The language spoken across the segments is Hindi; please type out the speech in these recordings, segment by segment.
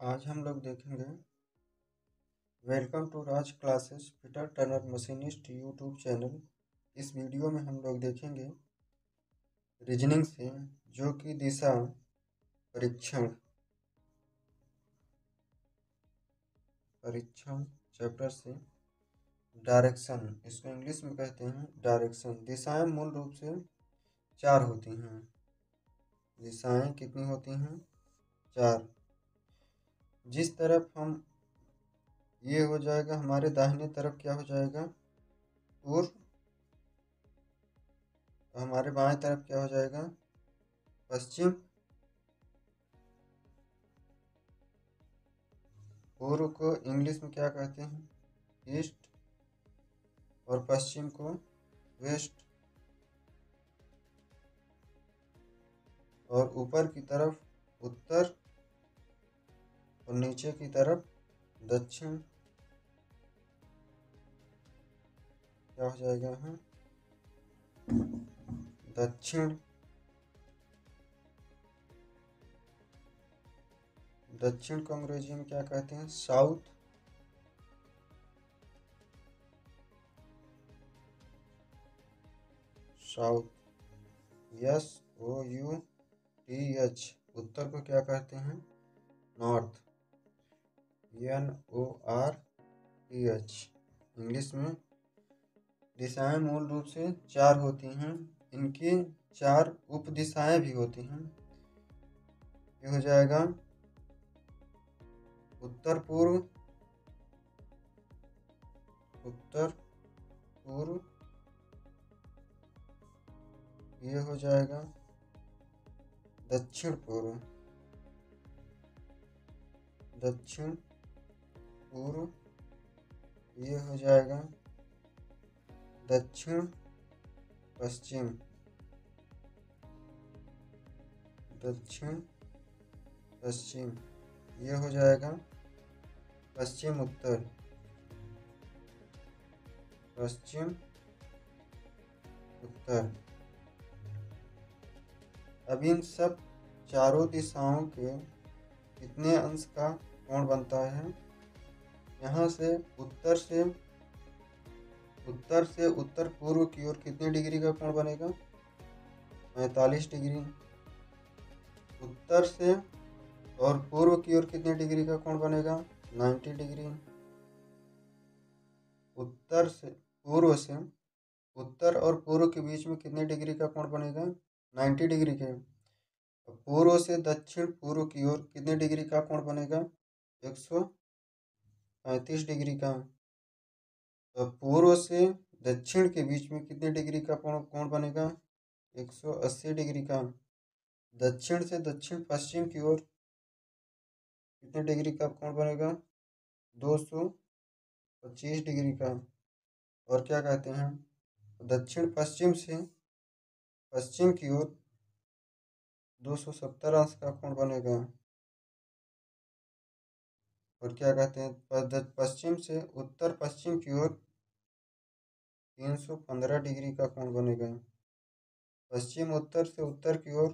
आज हम लोग देखेंगे welcome to Raj classes fitter turner machinist YouTube channel. इस वीडियो में हम लोग देखेंगे रीजनिंग से जो कि दिशा परीक्षण परीक्षण चैप्टर से डायरेक्शन, इसको इंग्लिश में कहते हैं डायरेक्शन। दिशाएं मूल रूप से चार होती हैं। दिशाएं कितनी होती हैं? चार। जिस तरफ हम ये हो जाएगा, हमारे दाहिने तरफ क्या हो जाएगा? पूर्व। तो हमारे बाएं तरफ क्या हो जाएगा? पश्चिम। पूर्व को इंग्लिश में क्या कहते हैं? ईस्ट। और पश्चिम को वेस्ट। और ऊपर की तरफ उत्तर और नीचे की तरफ दक्षिण। क्या हो जाएगा? यहाँ दक्षिण। दक्षिण को अंग्रेजी में क्या कहते हैं? साउथ। South, SOUTH। उत्तर को क्या कहते हैं? North, NORTH। इंग्लिश में दिशाएं मूल रूप से चार होती हैं। इनकी चार उप दिशाएं भी होती हैं। ये हो जाएगा उत्तर पूर्व, उत्तर पूर्व। ये हो जाएगा दक्षिण पूर्व, दक्षिण पूर्व। ये हो जाएगा दक्षिण पश्चिम, दक्षिण पश्चिम। ये हो जाएगा पश्चिम उत्तर, पश्चिम उत्तर। अब इन सब चारों दिशाओं के कितने अंश का कोण बनता है? यहाँ से उत्तर पूर्व की ओर कितने डिग्री का कोण बनेगा? 45 डिग्री। उत्तर से और पूर्व की ओर कितने डिग्री का कोण बनेगा? 90 डिग्री। उत्तर और पूर्व के बीच में कितने डिग्री का कोण बनेगा? 90 डिग्री के। पूर्व से दक्षिण पूर्व की ओर कितने डिग्री का कोण बनेगा? 135 डिग्री का। तो पूर्व से दक्षिण के बीच में कितने डिग्री का कोण बनेगा? 180 डिग्री का। दक्षिण से दक्षिण पश्चिम की ओर कितने डिग्री का कोण बनेगा? 225 डिग्री का। और क्या कहते हैं, दक्षिण पश्चिम से पश्चिम की ओर 270 अंश का कोण बनेगा। और क्या कहते हैं, पश्चिम से उत्तर पश्चिम की ओर 315 डिग्री का कोण बनेगा। पश्चिम उत्तर से उत्तर की ओर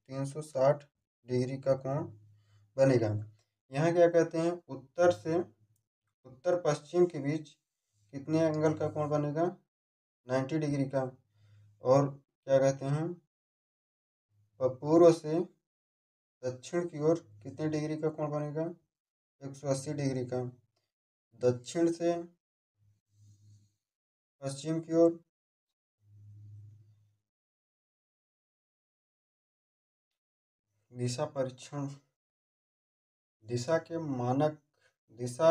360 डिग्री का कोण बनेगा। यहाँ क्या कहते हैं, उत्तर से उत्तर पश्चिम के बीच कितने एंगल का कोण बनेगा? 90 डिग्री का। और क्या कहते हैं, पूर्व से दक्षिण की ओर कितने डिग्री का कोण बनेगा? 180 डिग्री का। दक्षिण से पश्चिम की ओर दिशा परीक्षण। दिशा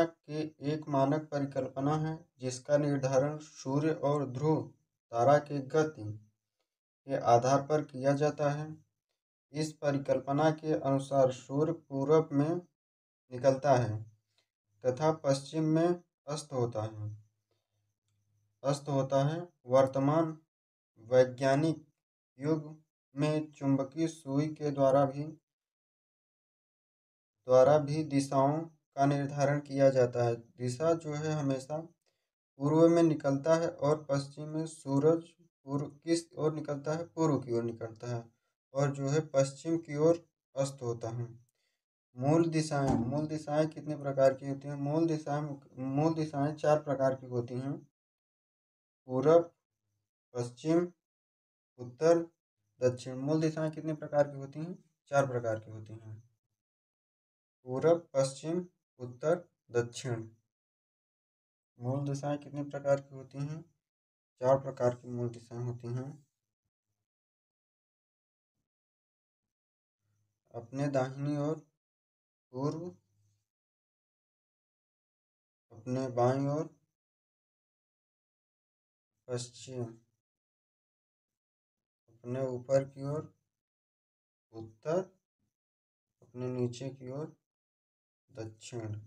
के एक मानक परिकल्पना है जिसका निर्धारण सूर्य और ध्रुव तारा के गति के आधार पर किया जाता है। इस परिकल्पना के अनुसार सूर्य पूरब में निकलता है तथा पश्चिम में अस्त होता है। वर्तमान वैज्ञानिक युग में चुंबकीय सुई के द्वारा भी दिशाओं का निर्धारण किया जाता है। दिशा जो है हमेशा पूर्व में निकलता है और पश्चिम में सूरज पूर्व किस ओर निकलता है? पूर्व की ओर निकलता है। और जो है पश्चिम की ओर अस्त होता है। मूल दिशाएं कितने प्रकार की होती हैं? मूल दिशाएं 4 प्रकार की होती हैं। पूरब, पश्चिम, उत्तर, दक्षिण। मूल दिशाएं कितने प्रकार की होती हैं? 4 प्रकार की होती हैं। पूरब, पश्चिम, उत्तर, दक्षिण। मूल दिशाएं कितने प्रकार की होती हैं? 4 प्रकार की मूल दिशाएं होती हैं। अपने दाहिनी ओर पूर्व, अपने बाईं ओर पश्चिम, अपने ऊपर की ओर उत्तर, अपने नीचे की ओर दक्षिण।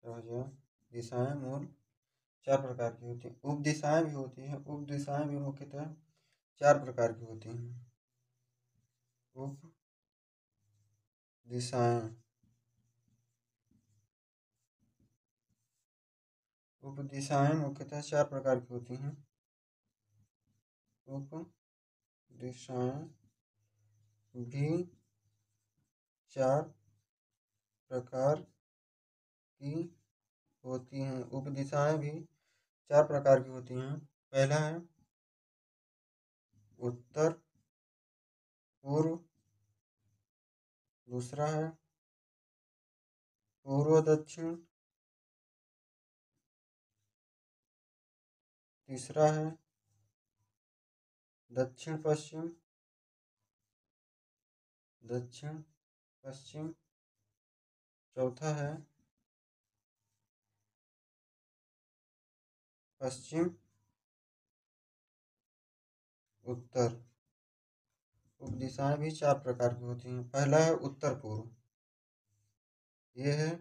समझिए, दिशाएं मूल 4 प्रकार की होती हैं। उप दिशाएं भी होती हैं। उप दिशाएं भी मुख्यतः 4 प्रकार की होती हैं। उप दिशाएं उप दिशाएं मुख्यतः 4 प्रकार की होती हैं। उप दिशाएं भी 4 प्रकार की होती हैं। उप दिशाएं भी 4 प्रकार की होती हैं। पहला है उत्तर पूर्व, दूसरा है पूर्व दक्षिण, तीसरा है दक्षिण पश्चिम, दक्षिण पश्चिम, चौथा है पश्चिम उत्तर। उप दिशाएं भी 4 प्रकार की होती हैं। पहला है उत्तर पूर्व, ये है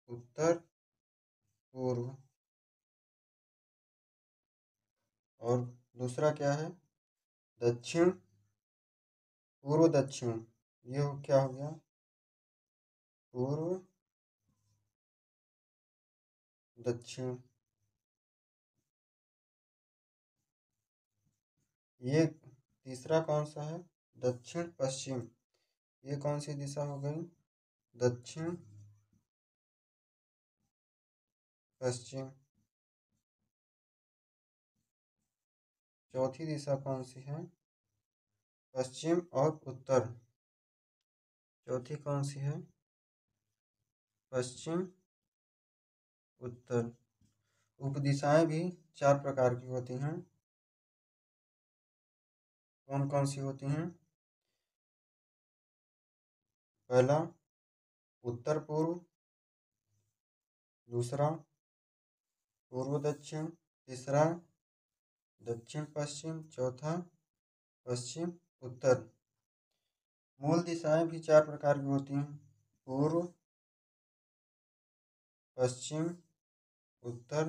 उत्तर पूर्व। और दूसरा क्या है? दक्षिण पूर्व दक्षिण, क्या हो गया? पूर्व दक्षिण। ये तीसरा कौन सा है? दक्षिण पश्चिम, ये कौन सी दिशा हो गई? दक्षिण पश्चिम। चौथी दिशा कौन सी है? पश्चिम और उत्तर। चौथी कौन सी है? पश्चिम उत्तर। उपदिशाएं भी 4 प्रकार की होती हैं। कौन कौन सी होती हैं? पहला उत्तर पूर्व, दूसरा पूर्व दक्षिण, तीसरा दक्षिण पश्चिम, चौथा पश्चिम उत्तर। मूल दिशाएं भी 4 प्रकार की होती हैं। पूर्व, पश्चिम, उत्तर,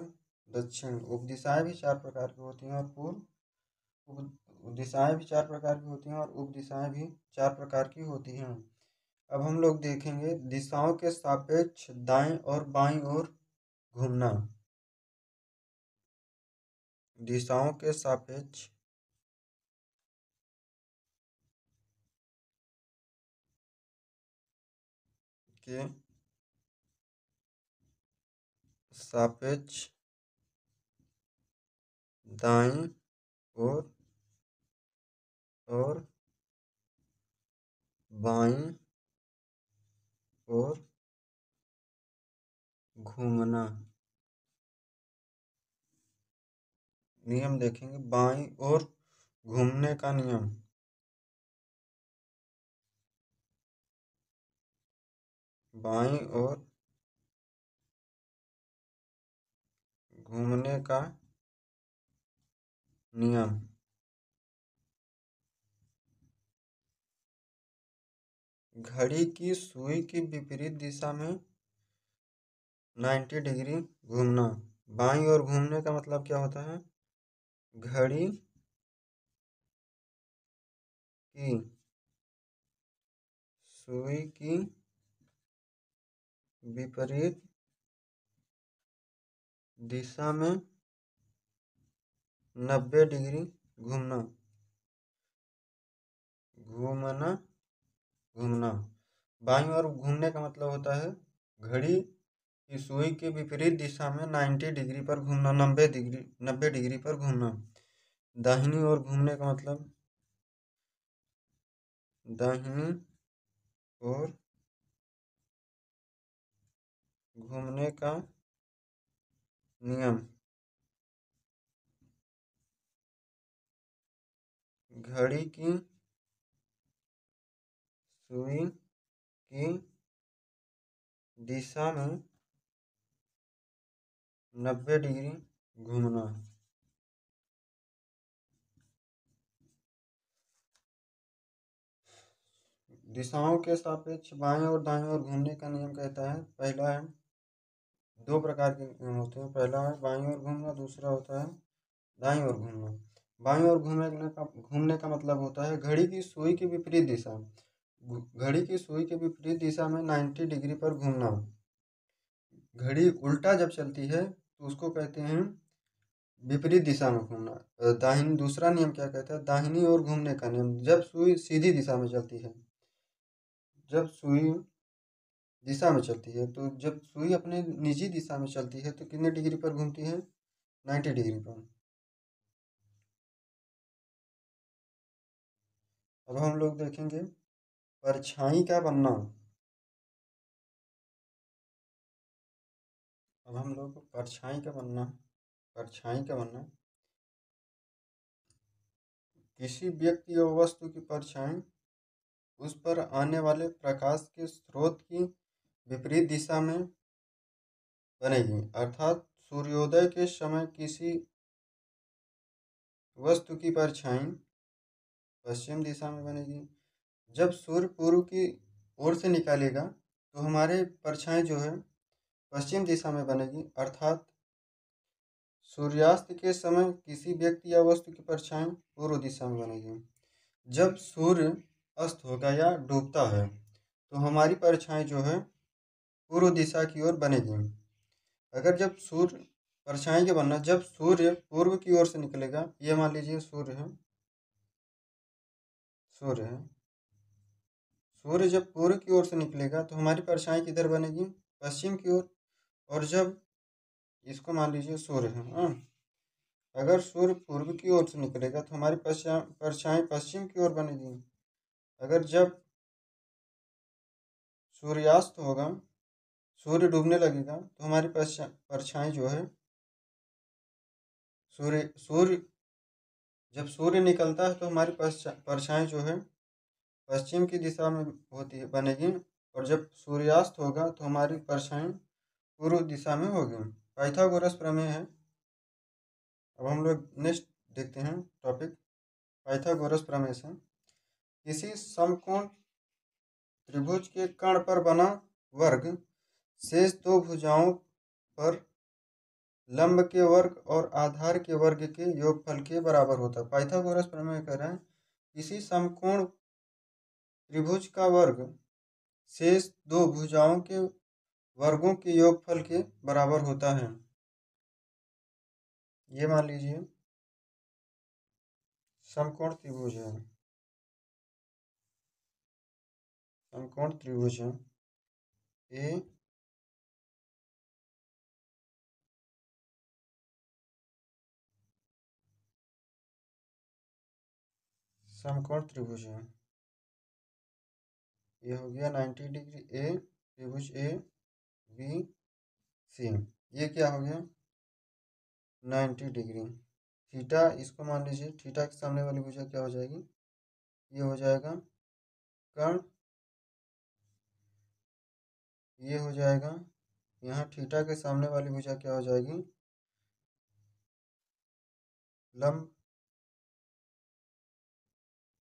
दक्षिण। उपदिशाएं भी 4 प्रकार की होती हैं और उप दिशाएं भी 4 प्रकार की होती हैं और उप दिशाएं भी 4 प्रकार की होती हैं। अब हम लोग देखेंगे दिशाओं के सापेक्ष दाएं और बाईं ओर घूमना। दिशाओं के सापेक्ष के सापेक्ष दाईं ओर और बाईं ओर घूमना। नियम देखेंगे। बाईं ओर घूमने का नियम। बाईं ओर घूमने का नियम। घड़ी की सुई की विपरीत दिशा में 90 डिग्री घूमना। बाईं ओर घूमने का मतलब क्या होता है? घड़ी की सुई की विपरीत दिशा में 90 डिग्री घूमना। घूमना घूमना। बाईं ओर घूमने का मतलब होता है घड़ी की सुई के विपरीत दिशा में 90 डिग्री पर घूमना, 90 डिग्री पर घूमना। दाहिनी ओर घूमने का मतलब दाहिनी ओर घूमने का नियम घड़ी की सुई की दिशा में 90 डिग्री घूमना। दिशाओं के सापेक्ष बाएं और दाएं ओर घूमने का नियम कहता है, पहला है, दो प्रकार के नियम होते हैं, पहला है बाईं ओर घूमना, दूसरा होता है दाईं ओर घूमना। बाईं ओर घूमने का मतलब होता है घड़ी की सुई की विपरीत दिशा। घड़ी की सुई के विपरीत दिशा में 90 डिग्री पर घूमना। घड़ी उल्टा जब चलती है तो उसको कहते हैं विपरीत दिशा में घूमना। दाहिनी दूसरा नियम क्या कहता है, दाहिनी ओर घूमने का नियम, जब सुई सीधी दिशा में चलती है, जब सुई दिशा में चलती है, तो जब सुई अपने निजी दिशा में चलती है तो कितने डिग्री पर घूमती है, 90 डिग्री पर। अब हम लोग देखेंगे परछाई का बनना। अब हम लोग परछाई का बनना किसी व्यक्ति या वस्तु की परछाई उस पर आने वाले प्रकाश के स्रोत की विपरीत दिशा में बनेगी। अर्थात सूर्योदय के समय किसी वस्तु की परछाई पश्चिम दिशा में बनेगी। जब सूर्य पूर्व की ओर से निकलेगा तो हमारे परछाई जो है पश्चिम दिशा में बनेगी। अर्थात सूर्यास्त के समय किसी व्यक्ति या वस्तु की परछाई पूर्व दिशा में बनेगी। जब सूर्य अस्त होगा या डूबता है तो हमारी परछाई जो है पूर्व दिशा की ओर बनेगी। अगर जब सूर्य परछाई के बनना, जब सूर्य पूर्व की ओर से निकलेगा, ये मान लीजिए सूर्य है, सूर्य जब पूर्व की ओर से निकलेगा तो हमारी परछाई किधर बनेगी, पश्चिम की ओर। और जब इसको मान लीजिए सूर्य है, हाँ, अगर सूर्य पूर्व की ओर से निकलेगा तो हमारी परछाई पश्चिम की ओर बनेगी। अगर जब सूर्यास्त होगा, सूर्य डूबने लगेगा तो हमारी परछाई जो है सूर्य सूर्य जब सूर्य निकलता है तो हमारी परछाई जो है पश्चिम की दिशा में होती है, बनेगी। और जब सूर्यास्त होगा तो हमारी परछाई पूर्व दिशा में होगी। पाइथागोरस प्रमेय है। अब हम लोग नेक्स्ट देखते हैं टॉपिक पाइथागोरस प्रमेय से। किसी समकोण त्रिभुज के कर्ण पर बना वर्ग शेष दो भुजाओं पर लंब के वर्ग और आधार के वर्ग के योगफल के बराबर होता है। पाइथागोरस प्रमेय कह रहे हैं किसी समकोण त्रिभुज का वर्ग शेष दो भुजाओं के वर्गों के योगफल के बराबर होता है। ये मान लीजिए समकोण त्रिभुज है, समकोण त्रिभुज है ए समकोण त्रिभुज है, ये हो गया 90 डिग्री ए, त्रिभुज ए बी सी। ये क्या हो गया 90 डिग्री। थीटा, इसको मान लीजिए थीटा के सामने वाली भुजा क्या हो जाएगी, ये हो जाएगा कर्ण, ये हो जाएगा, यहाँ थीटा के सामने वाली भुजा क्या हो जाएगी, लंब।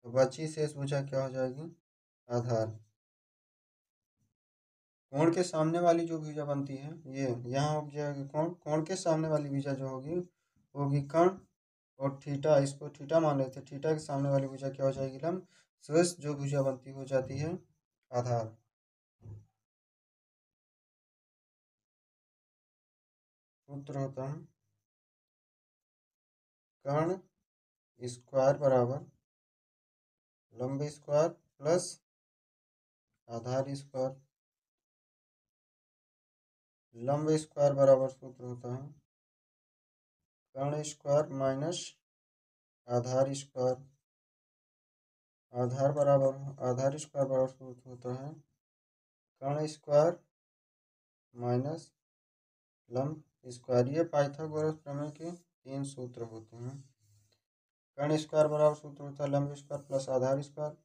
तो बची शेष भुजा क्या हो जाएगी, आधार। कोण के सामने वाली जो भुजा बनती है ये यहाँ हो जाएगी कोण, कोण के सामने वाली भुजा जो होगी वो होगी कर्ण। और थीटा, इसको थीटा मान लेते हैं, थीटा के सामने वाली भुजा क्या हो जाएगी, लंब। शेष जो भुजा बनती हो जाती है आधार। सूत्र होता है कर्ण स्क्वायर बराबर लंब स्क्वायर प्लस आधार स्क्वायर लंब स्क्वायर बराबर सूत्र होता है कर्ण स्क्वायर माइनस आधार स्क्वायर। आधार स्क्वायर बराबर सूत्र होता है कर्ण स्क्वायर माइनस लंब स्क्वायर। ये पाइथागोरस प्रमेय के 3 सूत्र होते हैं। कर्ण स्क्वायर बराबर सूत्र होता है लंब स्क्वायर प्लस आधार स्क्वायर।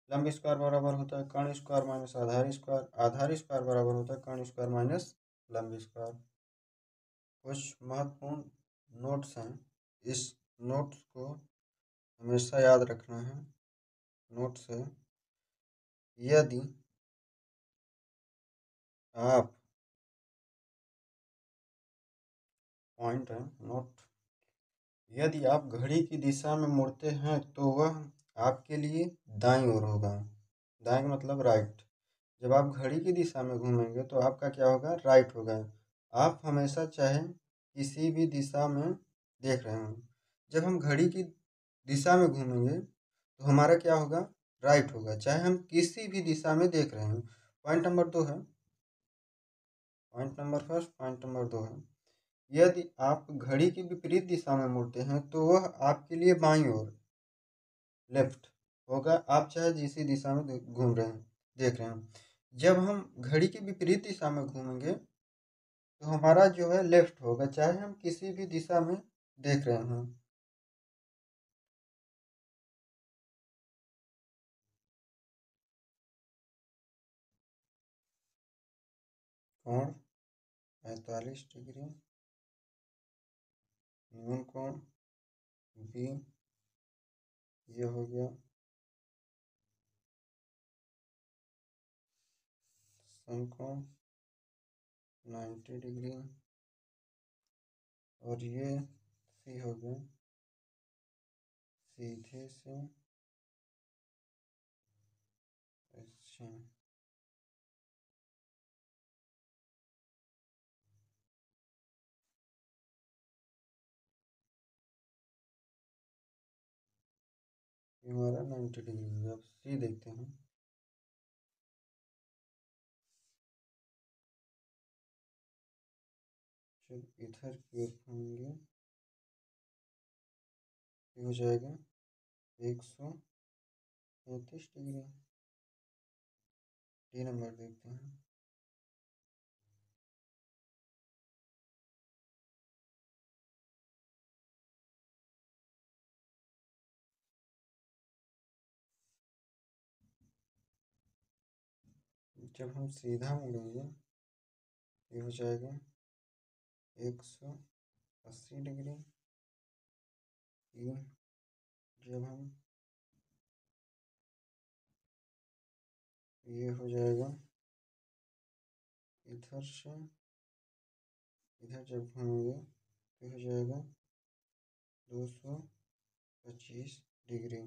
लंब स्क्वायर बराबर होता है कर्ण स्क्वायर माइनस आधार स्क्वायर। आधार स्क्वायर बराबर होता है कर्ण स्क्वायर माइनस लंब स्क्वायर। कुछ महत्वपूर्ण नोट्स हैं, इस नोट्स को हमेशा याद रखना है। नोट्स है, यदि आप पॉइंट है नोट, यदि आप घड़ी की दिशा में मुड़ते हैं तो वह आपके लिए दाईं ओर होगा। दाईं मतलब राइट। जब आप घड़ी की दिशा में घूमेंगे तो आपका क्या होगा, राइट होगा। आप हमेशा चाहे किसी भी दिशा में देख रहे हों, जब हम घड़ी की दिशा में घूमेंगे तो हमारा क्या होगा, राइट होगा, चाहे हम किसी भी दिशा में देख रहे हों। पॉइंट नंबर 2 है, point number first, point number 2 है, यदि आप घड़ी की विपरीत दिशा में मुड़ते हैं तो वह आपके लिए बाईं ओर लेफ्ट होगा। आप चाहे जिस दिशा में घूम रहे हैं देख रहे हैं। जब हम घड़ी की विपरीत दिशा में घूमेंगे तो हमारा जो है लेफ्ट होगा, चाहे हम किसी भी दिशा में देख रहे हैं। कोण 45 डिग्री, न्यून कोण बी, ये हो गया समकोण 90 डिग्री, और ये सी हो गया सीधे से अच्छा। ये हमारा 90 डिग्री हो गया। अब सी देखते हैं। जब इधर की ओर घूमेंगे ये हो जाएगा 135 डिग्री। डी नंबर देखते हैं। जब हम सीधा मुड़ेंगे ये हो जाएगा 180 डिग्री। जब हम ये हो जाएगा इधर से इधर जब घूमेंगे तो हो जाएगा 225 डिग्री।